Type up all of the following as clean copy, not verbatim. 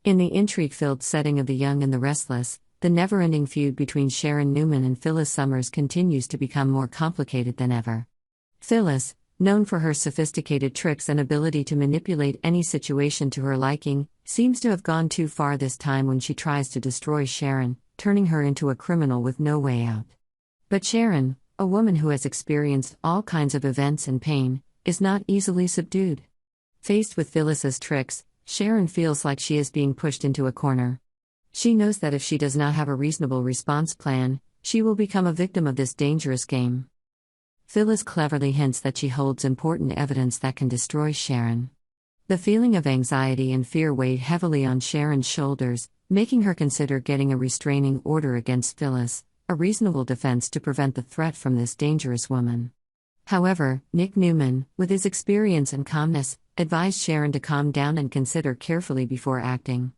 In the intrigue-filled setting of The Young and the Restless, the never-ending feud between Sharon Newman and Phyllis Summers continues to become more complicated than ever. Phyllis, known for her sophisticated tricks and ability to manipulate any situation to her liking, seems to have gone too far this time when she tries to destroy Sharon, turning her into a criminal with no way out. But Sharon, a woman who has experienced all kinds of events and pain, is not easily subdued. Faced with Phyllis's tricks, Sharon feels like she is being pushed into a corner. She knows that if she does not have a reasonable response plan, she will become a victim of this dangerous game. Phyllis cleverly hints that she holds important evidence that can destroy Sharon. The feeling of anxiety and fear weighed heavily on Sharon's shoulders, making her consider getting a restraining order against Phyllis, a reasonable defense to prevent the threat from this dangerous woman. However, Nick Newman, with his experience and calmness, advised Sharon to calm down and consider carefully before acting.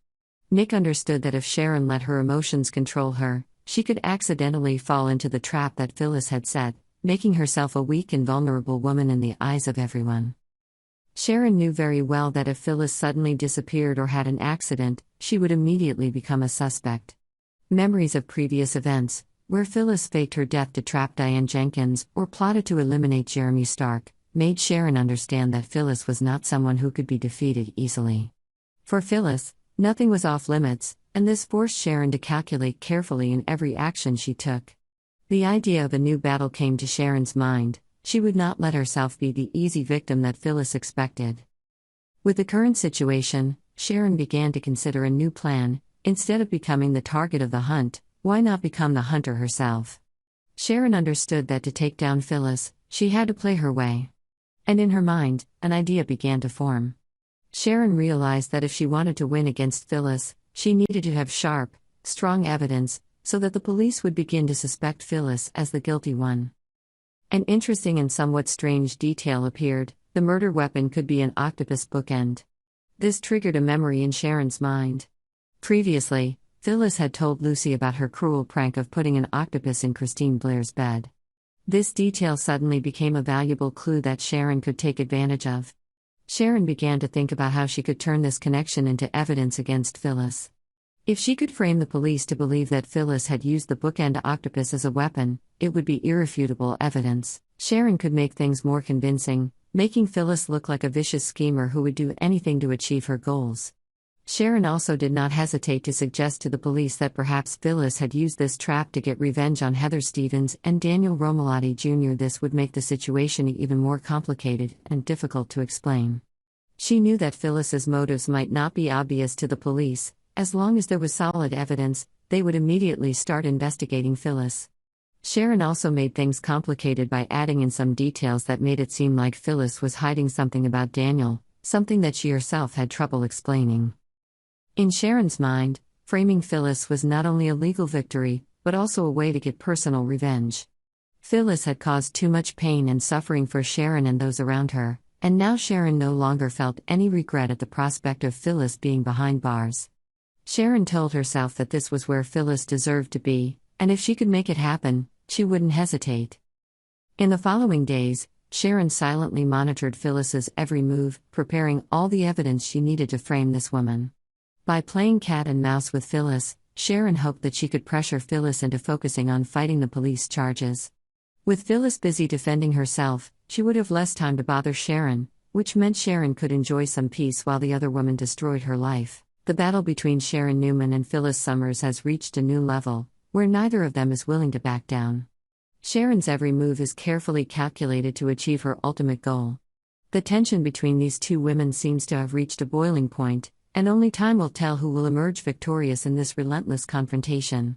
Nick understood that if Sharon let her emotions control her, she could accidentally fall into the trap that Phyllis had set, making herself a weak and vulnerable woman in the eyes of everyone. Sharon knew very well that if Phyllis suddenly disappeared or had an accident, she would immediately become a suspect. Memories of previous events, where Phyllis faked her death to trap Diane Jenkins or plotted to eliminate Jeremy Stark, made Sharon understand that Phyllis was not someone who could be defeated easily. For Phyllis, nothing was off limits, and this forced Sharon to calculate carefully in every action she took. The idea of a new battle came to Sharon's mind. She would not let herself be the easy victim that Phyllis expected. With the current situation, Sharon began to consider a new plan. Instead of becoming the target of the hunt, why not become the hunter herself? Sharon understood that to take down Phyllis, she had to play her way. And in her mind, an idea began to form. Sharon realized that if she wanted to win against Phyllis, she needed to have sharp, strong evidence, so that the police would begin to suspect Phyllis as the guilty one. An interesting and somewhat strange detail appeared: the murder weapon could be an octopus bookend. This triggered a memory in Sharon's mind. Previously, Phyllis had told Lucy about her cruel prank of putting an octopus in Christine Blair's bed. This detail suddenly became a valuable clue that Sharon could take advantage of. Sharon began to think about how she could turn this connection into evidence against Phyllis. If she could frame the police to believe that Phyllis had used the bookend octopus as a weapon, it would be irrefutable evidence. Sharon could make things more convincing, making Phyllis look like a vicious schemer who would do anything to achieve her goals. Sharon also did not hesitate to suggest to the police that perhaps Phyllis had used this trap to get revenge on Heather Stevens and Daniel Romalotti Jr. This would make the situation even more complicated and difficult to explain. She knew that Phyllis's motives might not be obvious to the police. As long as there was solid evidence, they would immediately start investigating Phyllis. Sharon also made things complicated by adding in some details that made it seem like Phyllis was hiding something about Daniel, something that she herself had trouble explaining. In Sharon's mind, framing Phyllis was not only a legal victory, but also a way to get personal revenge. Phyllis had caused too much pain and suffering for Sharon and those around her, and now Sharon no longer felt any regret at the prospect of Phyllis being behind bars. Sharon told herself that this was where Phyllis deserved to be, and if she could make it happen, she wouldn't hesitate. In the following days, Sharon silently monitored Phyllis's every move, preparing all the evidence she needed to frame this woman. By playing cat and mouse with Phyllis, Sharon hoped that she could pressure Phyllis into focusing on fighting the police charges. With Phyllis busy defending herself, she would have less time to bother Sharon, which meant Sharon could enjoy some peace while the other woman destroyed her life. The battle between Sharon Newman and Phyllis Summers has reached a new level, where neither of them is willing to back down. Sharon's every move is carefully calculated to achieve her ultimate goal. The tension between these two women seems to have reached a boiling point, and only time will tell who will emerge victorious in this relentless confrontation.